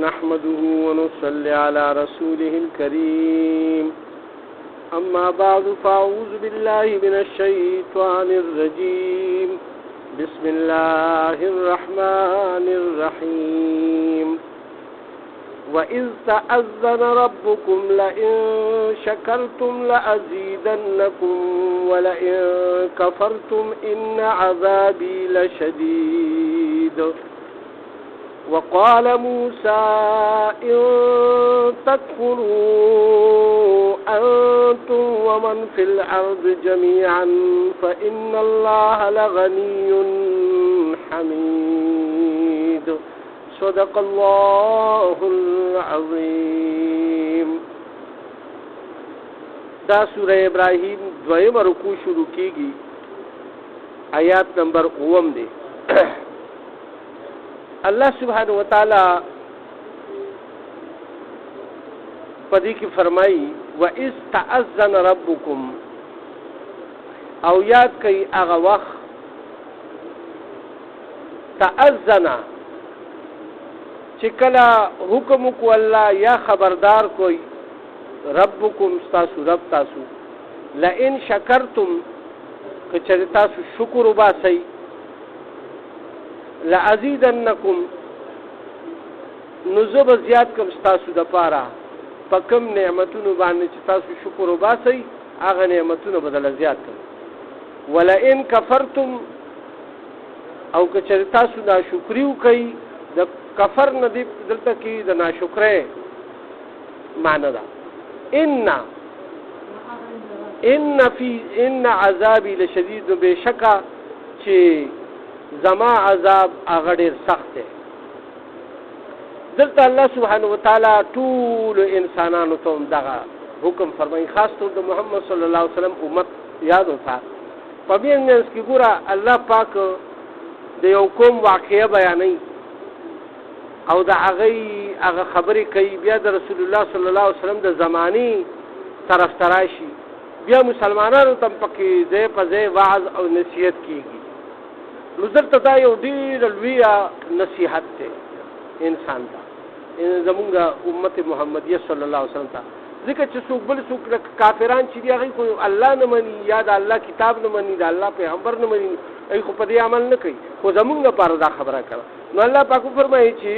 نحمده ونصلي على رسوله الكريم أما بعد فأعوذ بالله من الشيطان الرجيم بسم الله الرحمن الرحيم وإذ تأذن ربكم لئن شكرتم لأزيدنكم ولئن كفرتم إن عذابي لشديد وقال موسى إن تكفروا أنتم ومن في الأرض جميعا فإن الله لغني حميد صدق الله العظيم. دا سورہ ابراہیم دویم رکوع شروع کی گی آیات نمبر 9 دے. اللہ سبحانہ وتعالی پدی کی فرمائی وَإِذْ تَأَذَّنَ رَبُّكُمْ او یاد کئی اغا وقت تأذن چکلا حکم کو اللہ یا خبردار کوئی ربکم ستاسو رب تاسو لئن شکرتم کچر تاسو شکر باسی لأزیدنکم نزب زیاد کم ستاسو دا پارا پا کم نعمتونو باننے چی تاسو شکر باسی آغا نعمتونو بدل زیاد کم ولئن کفرتم او کچر تاسو نا شکریو کئی دا کفر ندی دلتا کی دا ناشکرے معنی دا ان عذابی لشدید بے شکا چی زما عذاب اغدیر سخت ہے. دلتا اللہ سبحانہ وتعالی طول انسانانو تو دغا حکم فرمائی خاص طور دا محمد صلی اللہ علیہ وسلم امت یاد ہوتا پبین میں اس کی گورا اللہ پاک دا یو قوم واقعہ بیانی او دا اغا خبری کئی بیا دا رسول اللہ صلی اللہ علیہ وسلم دا زمانی طرف تراشی بیا مسلمانانو تم پکی زی پا زی وعظ او نصیحت کی گی. نظر تا یو دیر الویا نصیحت تے انسان تا زمونگا امت محمدیہ صلی اللہ علیہ وسلم تا ذکر چی سوک بل سوک کافران چی دی اغی کوئی اللہ نمانی یا دا اللہ کتاب نمانی دا اللہ پیغمبر نمانی ای خو پدی عمل نکی خو زمونگا پارا دا خبرہ کرا نو اللہ پاکو فرمائی چی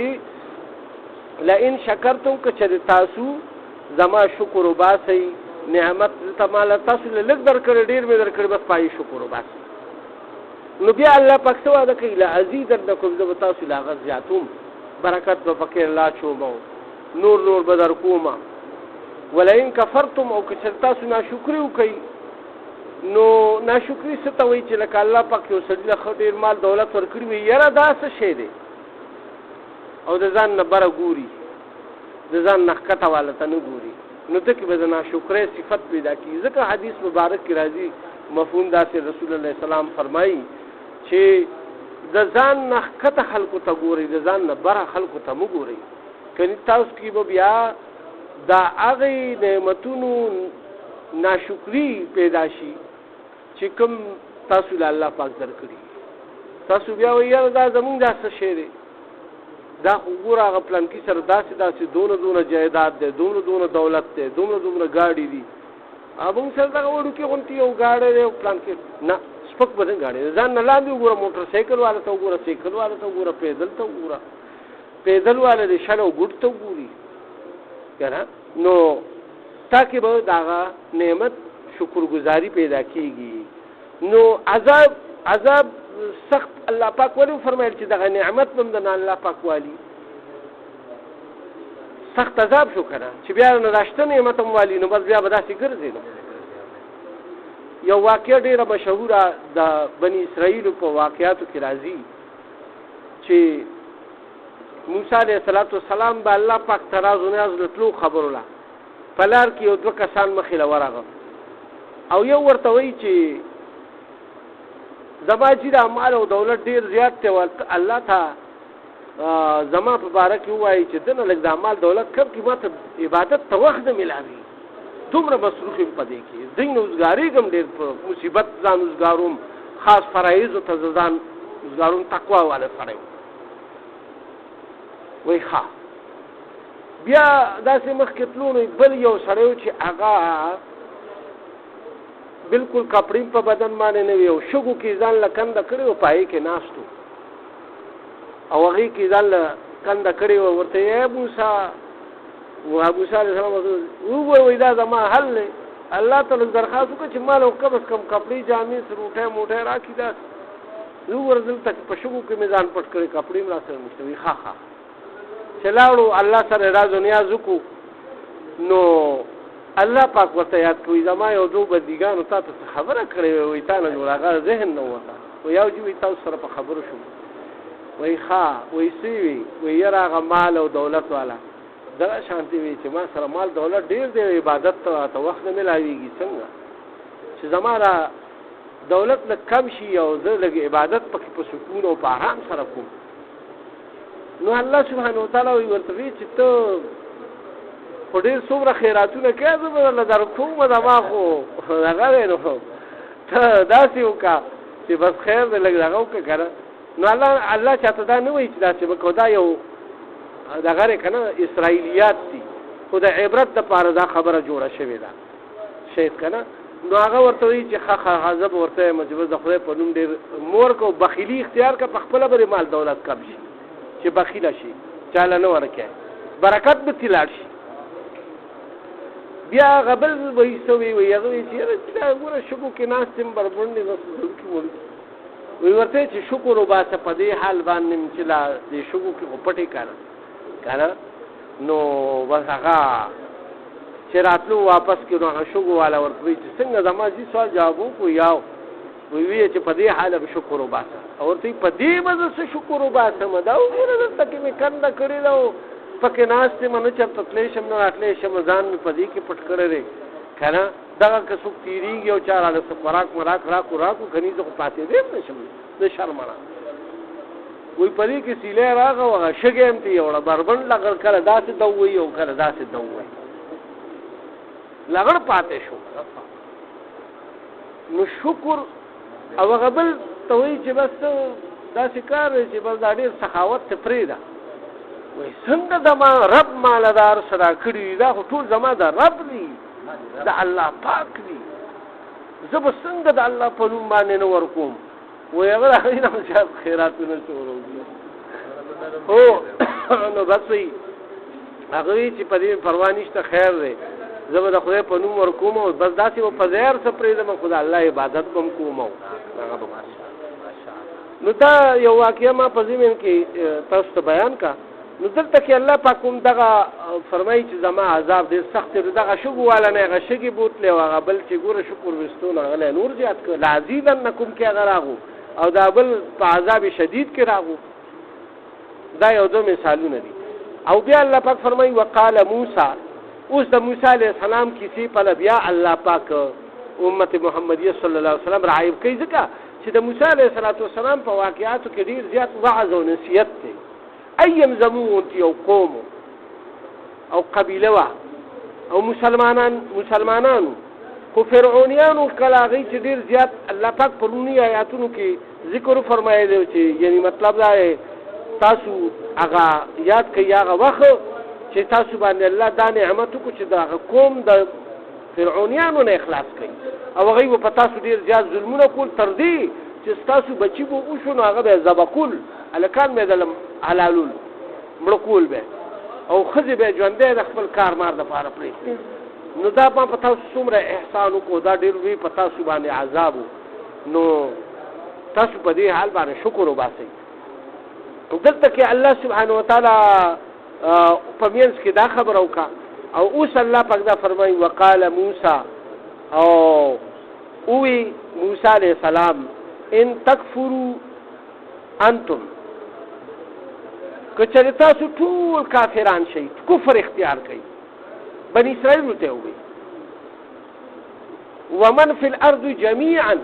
لئن شکرتم کچر تاسو زما شکر و باسی نعمت تمالا تاسو لگ در کر دیر میں در کر بس پائی شکر و باسی نو بیا اللہ پاک سوا دا کئی لعزیدنکم زب تاسو لاغت زیاتوم برکت بفکر اللہ چومو نور بدر کوما ولئن کفرتم او کچر تاسو ناشکریو کئی نو ناشکری ستوئی چی لکا اللہ پاک یو سجل خدیر مال دولت ورکریوی یرا دا سا شیده او دا زان نبرا گوری دا زان نخکتا والتا نگوری نو دکی بدا ناشکری صفت پیدا کی. ذکر حدیث مبارک کی رازی مفہوم دا سے رسول اللہ السلام فرمائی چی دا زان نخکتا خلقو تا گوری دا زان نبرا خلقو تا مگوری کنی تاوس کی بیا دا اغی نعمتونو ناشکری پیدا شي چې کوم تاسو له الله پاک درکړي تاسو بیا وایي دا زمونږ داسې شی دی دا وګوره هغه پلان کې سره داسې دونه جایداد دی دونه دولت دی دونه ګاډي دي موږ سره دغه وړوکې غونټې یو ګاډی دی پلان کې نه سپک به نه ګاډی ځان نه لاندې وګوره موټر سایکل والا ته وګوره سایکل والا ته وګوره پیدل ته وګوره پیدل والا دی شل او ګوټ ته وګوري کنه نو تاکہ بہت داغا نعمت شکر گزاری پیدا کی گی. نو عذاب سخت اللہ پاک والی فرمائل چی داغا نعمت بمدنا اللہ پاک والی سخت عذاب شو کنا چی بیا نداشتا نعمتم والی نو بس بیا بدا سی گرزی نو یو واقعہ دیر مشہور دا بنی اسرائیل پا واقعاتو کی رازی چی موسیٰ علیہ السلام با اللہ پاک تراز و نیاز لطلو خبر اللہ پلار کی یو دو کسان مخیل ورغه او یو ورته وی چې زما چې د مال او دولت ډیر زیات ته الله ته زما په باره کې وایي چې دنه لږ د مال دولت کم کې ماته عبادت ته وخت نه ملاوي دومره مصروف یم پدې کې دین روزګاری کوم ډیر مصیبت ځان روزګاروم خاص فرایض او تزدان روزګاروم تقوا والے فرایض وای ښه بیا داسې مخکې تلو نو بل یو سړی و چې هغه بالکل کپړې په بدن باندې نه وي او شګو کې ځان له کنده کړی و په هغې کې ناست و او هغې کې ځان له کنده کړی و ورته یې موسی موسی علیه السلام ووایي دا زما حل دی الله ته لږ درخواست وکړه چې ما له کم از کم کپړې جامې روټۍ موټۍ راکړي داسې زه وګوره دلته په شګو کې مې ځان پټ کړی کپړې هم راسره نشته وي ښه ښه چې لاړو الله سره راز و نیاز وکړو نو الله پاک ورته یاد کوي زما یو دو بندګانو تا ته څه خبره کړې وه وایي تا نه نور هغه ذهن نه وته وایي یو جي تاسو سره په خبرو شوم وایي ښه وایي څه وي وایي یاره هغه مال او دولت والا دغه شانتي وي چې ما سره مال دولت ډېر دی عبادت ته وخت نه میلاویږي څنګه چې زما را دولت لږ کم شي او زه لږ عبادت پکې په سکون او په آرام سره کوم نو الله سبحانه وتعالی وایي ورته وایي چې ته خو ډېر څومره خیراتونه کوې زه به درله درکوم زما خو هغه دی نو ته داسې وکړه چې بس خیر دی لږ دغه وکړه که نه نو الله چاته دا نه وایي چې داسې به کوو دا یو دغه دی که نه اسرائیلیات دي خو د عبرت دپاره دا خبره جوړه شوې ده شاید که نه نو هغه ورته وایي چې ښه زه به ورته وایم چې بس د خدای په نوم ډېر مور که بخیلي اختیار که په خپله به مال دولت کم شي چې بخیله شي چاله نه ورکوي برکت به ترې لاړ شي بیا هغه بل وایي څه وایي هغه وایي چې یاره دا ګوره شګو کې ناست یم بربنډې وړوکي وایي ورته چې شکر وباسه په دې حال باندې چې لا دې شګو کې خو پټې که نه نو بس هغه چې راتلو واپس کې نو هغه شګو والا ورته وایي چې څنګه زما دې سوال جواب وکړو یاو وایي چې په دې حاله به شکر وباسه او ورته په دې به زه څه شکر وباسم دا وګوره دلته کې مې کنده کړې ده او پکې ناست یم نه چېرته تللی شم نه راتلی شم ځان مې په دې کې پټ کړی دی که نه دغه که څوک تېرېږي او چا راله څه خوراک مراک راکړو کني زه خو پاتېدی هم نه شم د شرمه نه وایي په دې کې سیلی راغه او هغه شګې هم ته یوړه بربنډ لغړ کله داسې دو وایي او کله داسې دو وایي لغړ پاتې شو نو شکر او هغه بل ته وایي چې بس ته داسې کار دی چې بس دا ډېر سخاوت ته پرېږده وایي څنګه زما رب ماله دا هر څه راکړي دي دا خو ټول زما د رب دي د الله پاک دي زه به څنګه د الله په نوم باندې نه ورکوم وایي هغه د هغې نه زیات خیراتونه شروع هو نو بس وایي هغه وایي چې په دې پروا نشته خیر دی زه به د خدای په نوم ورکوم او بس داسې به په ځای هر څه پرېږدم خو د الله عبادت به هم کوم او هغه به نو دا یو واقعه ما په ذهن کې تاسو ته بیان کا نو دلته کې الله پاک هم دغه فرمایي چې زما عذاب ډېر سخت دی دغه شګو والا نه هغه شګې بوتلې او هغه بل چې ګوره شکر ویستون هغه له نور زیات کړ لعزیزنکم کې هغه راغو او دا بل په عذاب شدید کې راغو دا یو دو مثالونه دي او بیا الله پاک فرمایي وقال موسی اوس د موسی علیه السلام کیسې په بیا الله پاک امت محمدیه صلی الله علیه وسلم رعایب کوي ځکه چې د موسی علیه السلام په واقعاتو کې ډېر زیات وعظ او نصیحت دی ایم زمون یو قوم او قبیله وه او مسلمانانو خو فرعونیانو کله هغوی چې ډېر زیات الله پاک په لومړي آیاتونو کې ذکر وفرمایلی چې یعنې مطلب دا تاسو هغه یاد کوئ هغه وخت چې تاسو باندې الله دا نعمت وکړو چې د هغه قوم د فرعونیانو نه اخلاص کوي او هغوی به په تاسو ډېر زیات ظلمونه کول تر دې چې ستاسو بچي به وشو نو هغه به یې ذبح کول هلکان به یې د حلالول مړه کول به او ښځې به یې ژوندی د خپل کارمار دپاره پرېږدي نو دا ما په تاسو څومره احسان وکړو دا ډېر لوی په تاسو باندې عذاب نو تاسو په دې حال باندې شکر وباسئ دلته کې الله سبحانه وتعالی په مینځ کې دا خبره وکړه او اوس الله پاک دا فرمایي وقال موسی او اوی موسی علیه السلام ان تکفروا انتم که چېرې تاسو ټول کافران شئ کفر اختیار کوئ بني اسرائیلو ته ووایي ومن فی الارض جمیعا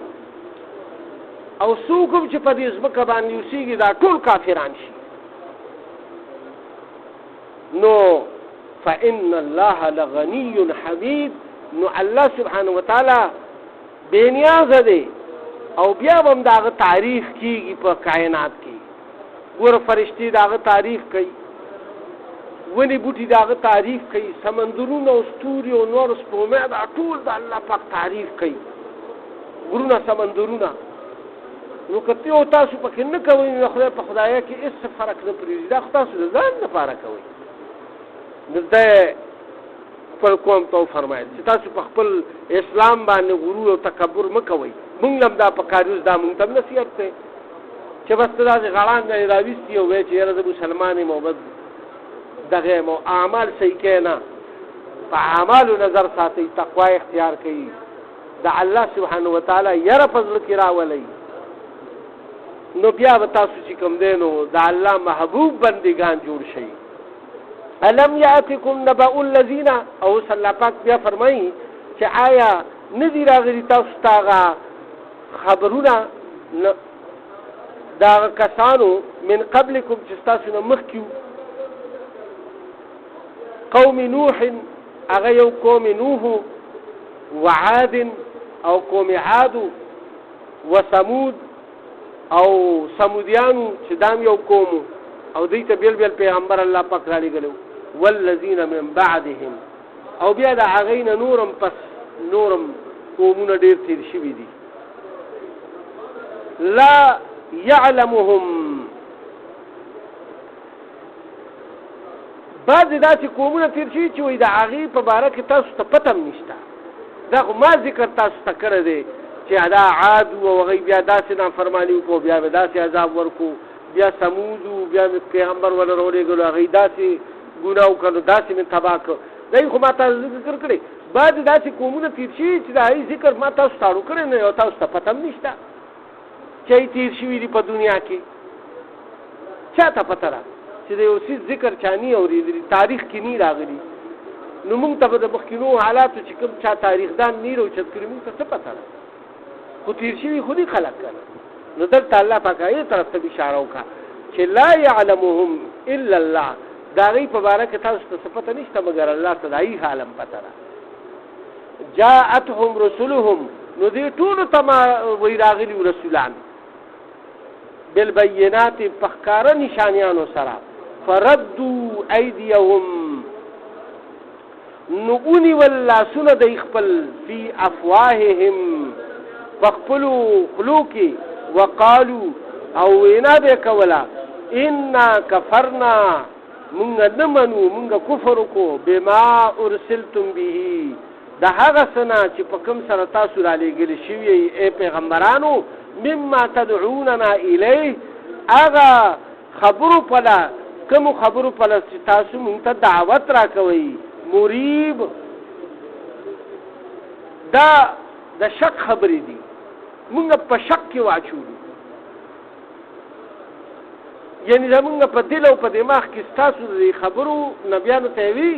او څوک هم چې په دې ځمکه باندې اوسېږي دا ټول کافران شي نو فإن الله لغني حمید نو الله سبحانه وتعالی بے نیاز دی او بیا هم داغه تعریف کیږي په کائنات کې ګور فرشتي داغه تعریف کوي ونی بوټي داغه تعریف کوي، سمندرونه او ستوري او نور سپوږمۍ دا ټول د الله پاک تعریف کوي، غرونه سمندرونه. نو کته او تاسو پکې نه کوئ نو خدای په خدای کې هیڅ فرق نه پرېږدي، دا تاسو د ځان لپاره کوئ. نو ده خپل قوم ته فرمایل چې تاسو په خپل اسلام باندې غرور او تکبر مه کوئ. موږ هم دا په کاریوز دا موږ ته نصیحت دی چې بس داسې غړان نه راویستي او وایي چې یاره زه مسلمان یم او بس دغه یم او اعمال صحیح کوي نه. په اعمالو نظر ساتئ، تقوا اختیار کوي، د الله سبحانه وتعالی یره په زړه کې راولئ. نو بیا به تاسو چې کوم دی نو د الله محبوب بندگان جوړ شئ. الم یاتکم نبأ الذین، او الله پاک بیا فرمایي چې آیا ندی راغلي تاسو ته خبرونه دا کسانو من قبلکم چې تاسو نه مخکې قوم نوح، هغه یو قوم نوح، وعاد او قوم عاد، وثمود او سمودیانو چې دام یو قوم او دوی ته بیل بیل پیغمبر الله پاک را لېږلو، والذین من بعدهم، او بیا د هغې نه نورم پس نورم قومونه ډېر تېر شوي دي. لا يعلمهم، بعضې داسې قومونه تېر شوي چې وایي د هغې په باره کې تاسو ته پته هم نشته. دا خو ما ذکر تاسو ته کړی دی چې دا عاد او هغوی بیا داسې نافرماني وکړو، بیا به داسې عذاب ورکړو، بیا سمود بیا پیغمبر ولا راولېږلو، هغوی داسې ګناه وکړو، داسې مې تباه کړو. دا خو ما تاسو ذکر کړی. بعضې داسې قومونه تېر شوي چې د هغوی ذکر ما تاسو ته اړو کړی نه او تاسو ته پته هم نشته چې تېر شوي دي په دنیا کې. چا ته پته ده چې د یو څیز ذکر چا نه اورېدلي، تاریخ کې نه راغلي. نو موږ ته به د مخکینو حالاتو چې کوم چا تاریخدان نه راوچت کړي موږ ته څه پته ده، خو تېر شوي خو دې خلک که نه. نو دلته الله پاک هغې طرف ته اشاره وکړه چې لا يعلمهم الا الله، د هغې په باره کې تاسو ته څه پته نشته مګر الله ته د هغې حال هم پته ده. جاءتهم رسلهم، نو دې ټولو ته ما وایي راغلي رسولان بالبینات په ښکاره نشانیانو سره. فردوا ایدیهم، نو ونیول لاسونه د خپل فی افواههم په خپلو خولو کې، وقالو او وینا به کوله انا کفرنا، مونږ نه منو، مونږ کفر وکړو بما ارسلتم به، د هغه څه نه چې په کوم سره تاسو را لېږلي شوي ای پیغمبرانو، مما تدعوننا الیه، هغه خبرو پله کومو خبرو پله چې تاسو مونږ ته دعوت را کوئ. مریب دا د شک خبرې دي، مونږ په شک کې واچولو، یعنی زمونږ په دل او په دماغ کې ستاسو د خبرو نبیانو ته وي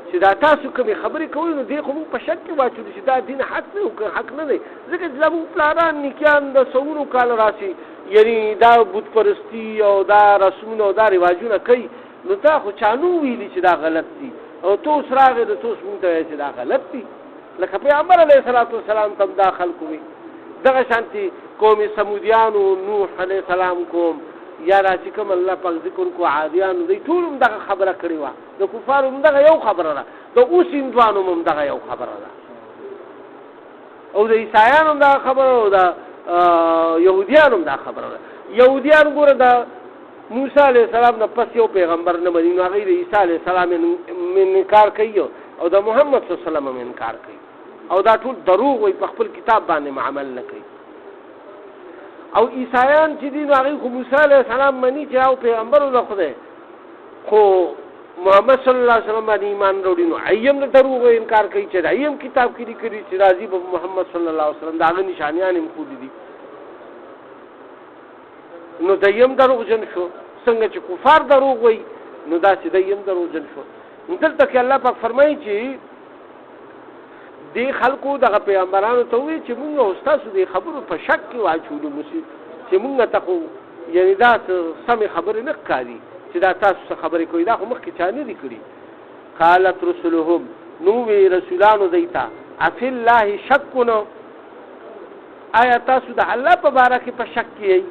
چې دا تاسو کومې خبرې کوئ نو دې خو مونږ په شک کې واچولو چې دا دین حق دی او که حق نه دی. ځکه چې زمونږ پلاران نیکیان د سوونو کال راسي یعنی دا بت پرستی او دا رسمونه او دا رواجونه کوي، نو دا خو چا نو ویلي چې دا غلط دي او تو اوس راغې د تو اوس مونږ ته وایې چې دا غلط دي. لکه پیغمبر علیه الصلاة والسلام ته دا خلکو وي. دغه شانتي قوم سمودیانو، نوح علیه السلام قوم، یا را چې کوم الله پاک ذکر کو عادیانو، دوی ټول هم دغه خبره کړې وه. د کفارو هم دغه یو خبره ده، د اوس هندوانو هم دغه یو خبره ده، او د عیسایانو هم دغه خبره، او د یهودیانو هم دا خبره ده. یهودیان ګوره د موسی علیه السلام نه پس یو پیغمبر نه مني، نو هغوی د عیسی علیه السلام انکار کوي او د محمد صلی الله علیه وسلم انکار کوي، او دا ټول دروغ وایي، په خپل کتاب باندې عمل نه کوي. او عیسایان چې دي نو هغوی خو موسی علیه السلام مني چې او پیغمبر د خدای، خو محمد صلی الله علیه وسلم باندې ایمان راوړي نو هغوی هم د دروغو انکار کوي چې هغوی هم کتاب کې لیکلي چې راځي به محمد صلی الله علیه وسلم، د هغه نشانیان هم ښودي دي. نو دی هم دروغجن شو، څنګه چې کفار دروغ وایي نو داسې دی هم دروغجن شو. دلته کې الله پاک فرمایي چې دې خلکو دغه پیغمبرانو ته وایي چې مونږ او ستاسو دې خبرو په شک کې واچولو چې مونږ ته خو یعنې دا سمې خبرې نه ښکاري چې دا تاسو څه خبرې کوئ، دا خو مخکې چا نه دي کړي. قالت رسلهم، نو وی رسولانو دی ته افی الله شکون، آیا تاسو د الله په باره کې په شک کې یئ،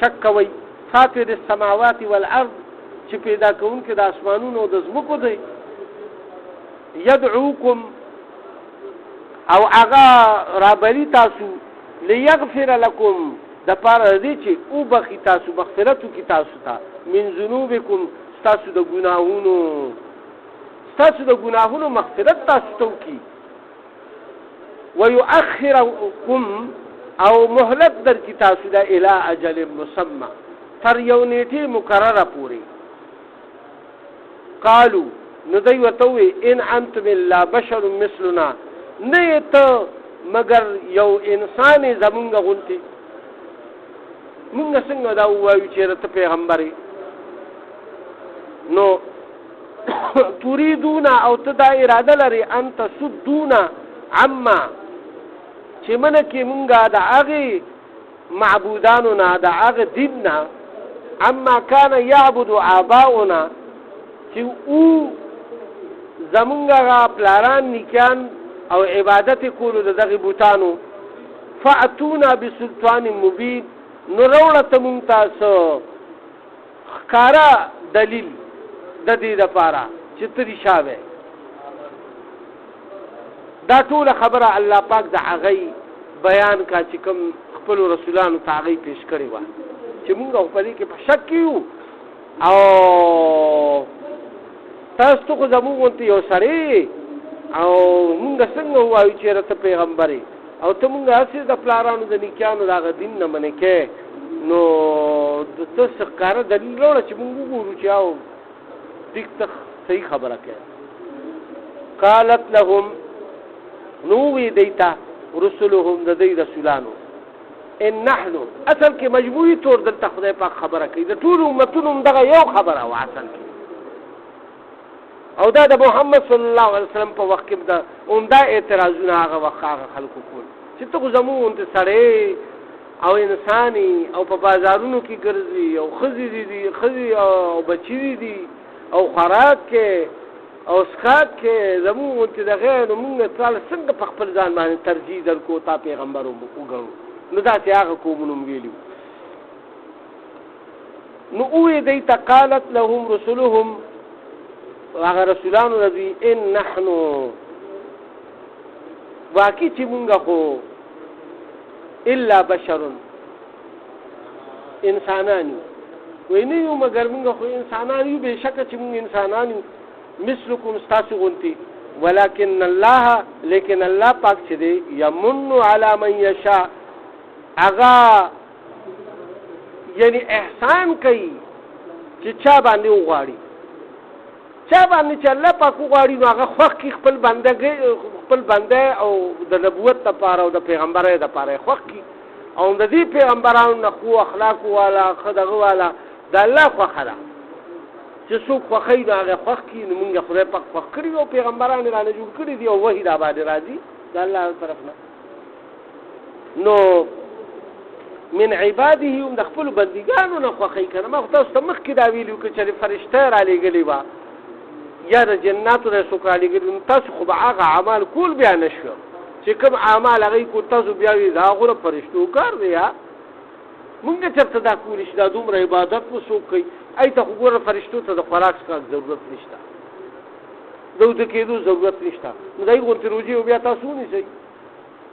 شک کوئ. فاطر السماوات والارض، چې پیدا کوونکی د اسمانونو د ځمکو دی یدعوکم او هغه رابلی تاسو لیغفر لکم د پاره دی چې او بخی تاسو مغفرت کی تاسو ته من ذنوبکم تاسو د ګناهونو مغفرت تاسو ته کی ويؤخركم او مهلت در کی تاسو د الی اجل مسمى تر یو نیټه مقرره پوری قالو نو دوی وتوي ان انتم الا بشر مثلنا نه ته مگر یو انسان زمونږ غونتی مونږ څنګه دا وایو چې ته پیغمبري نو تريدون او تدا اراده لري ان تصدون عما چې منه کې مونږه د هغه معبودانو نه د هغه دین نه عما كان يعبد آباؤنا چې او زمونږه پلاران نکان او عبادت کولو دغه بوتانو فاتونا بسلطان مبین نو روړه مونږ تاسو ښکارا دلیل د دې لپاره چې تری شاوه دا ټول خبره الله پاک د هغه بیان کا چې کوم خپل رسولانو ته هغه پیش کړی و چې مونږ په دې کې په شک یو او تاسو خو زموږ یو سړی او مونږ څنګه وایو چې راته پیغمبري او ته مونږ هسې د پلارانو د نیکانو دغه دین نه منې کې نو د څه ښکاره دلیل راوړه چې مونږ وګورو چې او دې ته صحیح خبره کوي قالت لهم نو وی دیتا رسولهم د دې رسولانو ان نحن اصل کې مجموعي طور دلته خدای پاک خبره کوي د ټول امتونو دغه یو خبره و اصل کې او دا د محمد صلی الله علیه وسلم په وخت کې دا عمده اعتراضونه هغه وخت خلکو کول چې ته زموږ ته سړی او انساني او په بازارونو کې ګرځي او خزي او بچی دي او خوراک کې او اسخاک کې زموږ ته دغه نو موږ تعالی څنګه په خپل ځان باندې ترجیح درکو تا پیغمبر وګورو نو دا چې هغه کومونو ویلو نو اوې دې تقالت لهم رسلهم واغه رسولانو رضی ان نحنو واقعي چې مونږه خو الا بشر انسانانی ویني یو مگر مونږه خو انسانانی به شک چې مونږ انسانانی مثلکم استاسو غونتی ولكن الله لیکن الله پاک چې دی یمن علی من یشاء اغا یعنی احسان کوي چې چا باندې وغواړي چا باندې چې الله پاک وغواړي نو هغه خوښ کی خپل بنده او د نبوت لپاره او د پیغمبرۍ لپاره خوښ کی او د دې پیغمبرانو نه خو اخلاق والا خدغه والا د الله خوښه ده چې څوک خوښي نو هغه خوښ کی نو موږ خدای پاک خوښ کړی او پیغمبرانو را نه جوړ کړی دی او وحی دا باندې راځي د الله طرف نه نو من عباده هم د خپل بندګانو نه خوښي کنه ما تاسو ته مخکې دا ویلو چې فرشته را لېږلي و یا د جناتو د سوکالي ګرځي تاسو خو به هغه اعمال کول بیا نشو چې کوم اعمال هغه کو تاسو بیا وی دا غره فرشتو کار دی یا مونږ چرته دا کول شي دا دومره عبادت وسو کوي اي ته غره فرشتو ته د خوراک څخه ضرورت نشته دوی کېدو ضرورت نشته نو دای غونته روجي بیا تاسو نه شي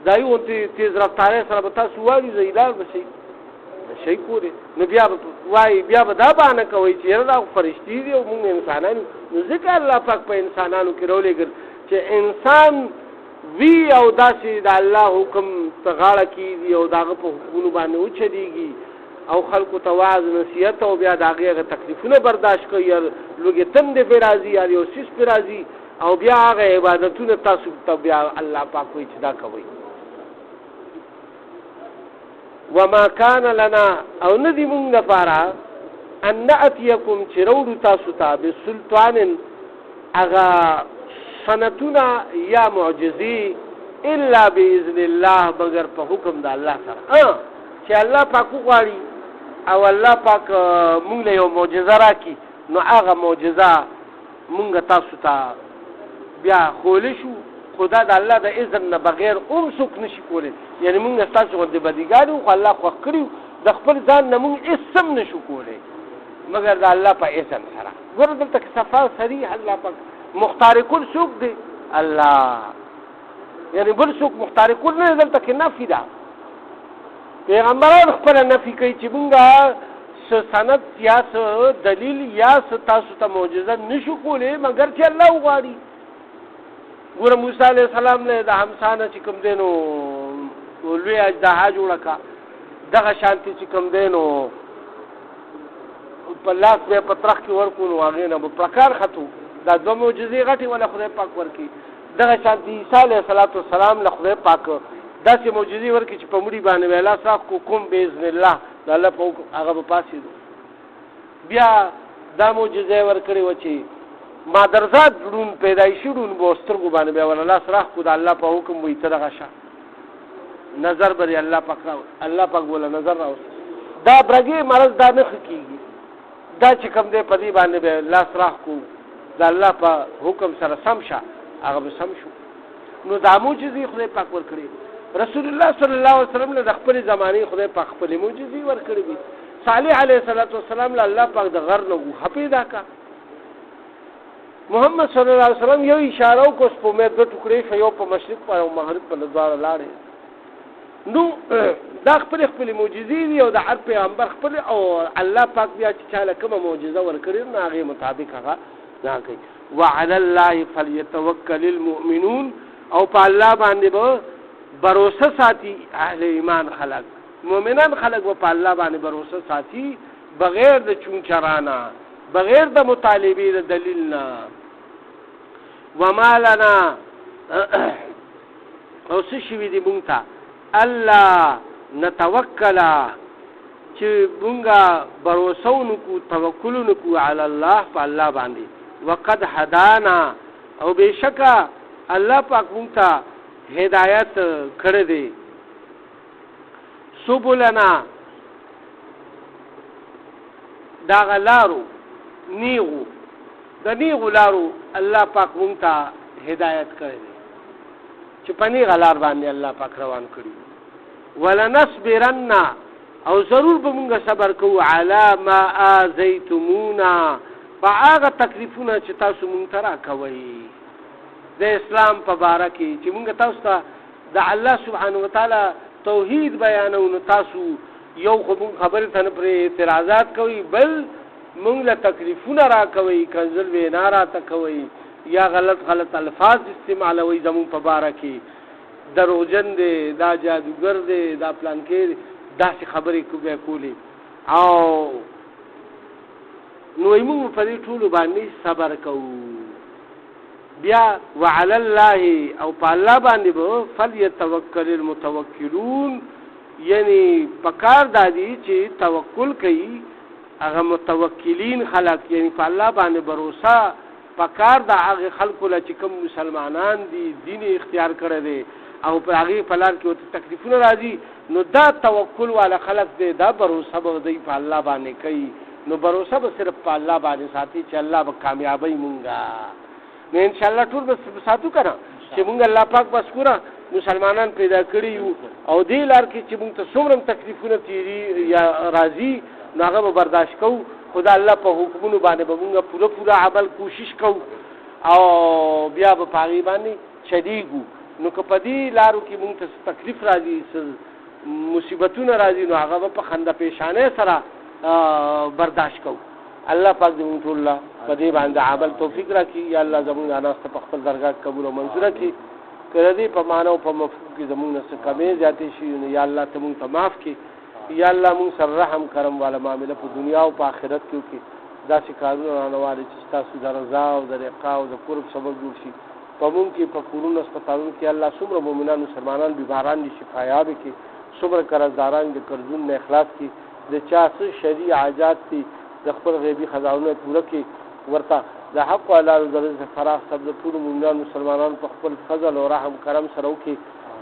دای غونته تیز رفتار سره به تاسو وایي زیدار بشي شي کوله نو بیا وای بیا به دا باندې کوي چې دا فرشتي دي او موږ انسانان نو ځکه الله پاک په انسانانو کې رولېګر چې انسان وی او داسې د الله حکم په غاړه کې او داغه په حکمونو باندې اوچديږي او خلکو ته واعظ نصیحت او بیا داغه تکلیفونه برداشت کوي لوګي تند به راضي یا یو سیس به راضي او بیا هغه عبادتونه تاسو ته بیا الله پاک وایي چې دا کوي وما كان لنا او ندی مونږ لپاره ان ناتيكم چرودو تاسو ته بسلطان اغا سنتنا یا معجزي الا باذن الله مگر په حکم د الله سره چې الله پاک غواړي او الله پاک مونږ له یو معجزه راکړي نو هغه معجزه مونږ تاسو ته بیا خول شو خدا د الله د اذن نه بغیر څوک نشي کولی یعنی مونږ تاسو غوډه بدیګانو خو الله خو کړیو د خپل ځان نه مونږ اسم نشو کولی مگر د الله په اذن سره. ګور دلته صفا صریح الله پاک مختار کل څوک دی الله، یعنی بل څوک مختار کل نه، دلته کې نفي ده. پیغمبران خپل نفي کوي چې مونږه سند یا دلیل یا تاسو ته معجزه نشو کولای مگر چې الله وغواړي. ګور موسی علیہ السلام نه د همسانه چې کوم دینو لوی اجدها جوړه کا، دغه شانتي چې کوم دینو په لاس به پترخ کې ورکو نو هغه نه په پرکار خطو دا دوه معجزې غټي ولا خدای پاک ورکی. دغه شانتي عیسی علیه السلام له خدای پاک داسې معجزې ورکی چې په مړي باندې ویلا صاحب کو کوم باذن الله د الله په هغه په پاسې بیا دا معجزې ورکړي و چې ما درزاد ډون پیدایشي ډون بوسترګو باندې بیا ولا الله سره خو د الله په حکم وي تر غشه نظر بری الله پاک بوله نظر راو دا برګي مرز دا نه کیږي. دا چې کوم دې پدی باندې به الله سره کو د الله په حکم سره سم شه هغه به سم شو. نو دا معجزې خدای پاک ورکړي. رسول الله صلی الله علیه وسلم له خپل زمانه خدای پاک خپل معجزې ورکړي دي. صالح علیه السلام له الله پاک د غر نه حفیظا کا. محمد صلی الله علیه وسلم یو اشاره کو سپومه د ټوکړې شیو په مشرق او مغرب په لدوار لاړې. نو دا خپل معجزې دي او د هر پیغمبر خپل او الله پاک بیا چې چاله کومه معجزه ورکړي نه هغه مطابق هغه دا کوي. وعلى الله فليتوكل المؤمنون او په الله باندې به باور ساتي اهل ایمان خلق مؤمنان خلق و په الله باندې باور ساتي بغیر د چونچرانا بغیر د مطالبه د دلیلنا. وما لنا او څه شي دي مونږ ته الله نتوکل چې مونږه باور نکو توکل نکو علی الله په الله باندې. وقد هدانا او بشکا الله پاک مونږ ته هدایت کړی دی. سبلنا دا غلارو نیغو د نیغو لارو الله پاک مونږ ته هدایت کړی دی چې پنی غلار باندې الله پاک روان کړی. ولنصبرن او ضرور به مونږ صبر کوو علی ما آذیتمونا په هغه تکلیفونه چې تاسو مونږ ته راکوئ د اسلام په باره کې چې مونږ تاسو ته د الله سبحانه وتعالی توحید بیانو. نو تاسو یو خو مونږ خبرې ته نه پرې اعتراضات کوئ بل مونږ له تکلیفونه راکوئ کنزل وینا راته کوئ یا غلط الفاظ استعمالوي زمون په باره کې دروغجن دی دا جادوګر دی دا پلانکې داسې خبرې کولې او نو موږ په دې ټولو باندې صبر کوو. بیا وعلى الله او په الله باندې به فليتوکل المتوکلون یعنی پکار دادی چې توکل کوي هغه متوکلین خلق یعنی په الله باندې باور پکار دا هغه خلکو له چې کوم مسلمانان دي دین اختیار کړی دی او په هغه په لار کې تکلیفونه راځي نو دا توکل والا خلق دی دا باور به دی په الله باندې کوي. نو باور به صرف په الله باندې ساتي چې الله به کامیابی مونږه. نو ان شاء الله ټول به ساتو کنه چې مونږ الله پاک بس کړه مسلمانان پیدا کړی او دې لار کې چې مونږ ته څومره تکلیفونه تیری یا راځي نو هغه به برداشت کوو. خدا الله په حکمونو باندې به مونږ پورا عمل کوشش کوو او بیا به پاغي باندې چديګو. نو که په دې لارو کې مونږ ته تکلیف راځي مصیبتونه راځي نو هغه په خنده پیشانه سره برداشت کوو. الله پاک دې مونږ ټول په دې باندې عمل توفیق راکړي. یا الله زموږ اناسته په خپل درگاه قبول او منظور کړي. کړه دې په معنا او په مفهوم کې زموږ نه څه کمې زیاتې شي نو یا الله ته مونږ ته معاف کړي. یا الله مونږ سره رحم کرم والا معاملې په دنیا او په آخرت کې وکړي. داسې کارونه رانواړي چې تاسو د رضا او د رقا او د قرب سبب جوړ شي. په مونږ کې په کورونو هسپتالونو کې الله څومره مؤمنان مسلمانان بیماران دي شفایاب کړي. څومره قرضداران د قرضونو نه اخلاص کړي. د چا څه شرعي حاجات دي د خپل غیبي خزانه پوره کړي ورته د حق او حلال د رزق فراخ سب د ټول مؤمنان مسلمانان په خپل فضل او رحم کرم سره وکړي.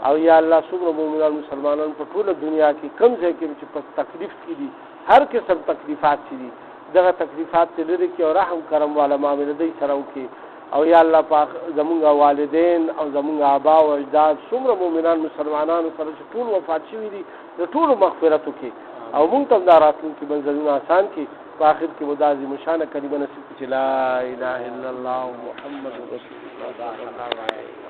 او یا الله څومره مؤمنان مسلمانان په ټول دنیا کې کم ځای کې چې په تکلیف کې دي هر قسم تکلیفات دي دغه تکلیفات لري کې او رحم کرم والا معاملې دې سره وکړي. او یا الله پاک زمونږ والدین او زمونږ آبا او اجداد څومره مؤمنان مسلمانان سره چې ټول وفات شوي دي د ټول مغفرت وکړي او مونږ ته دا راتلونکي منزلونه آسان کړي. په آخر کې ودا عظیم شان کلمه نصیب چې لا اله الا الله محمد رسول الله صلی الله علیه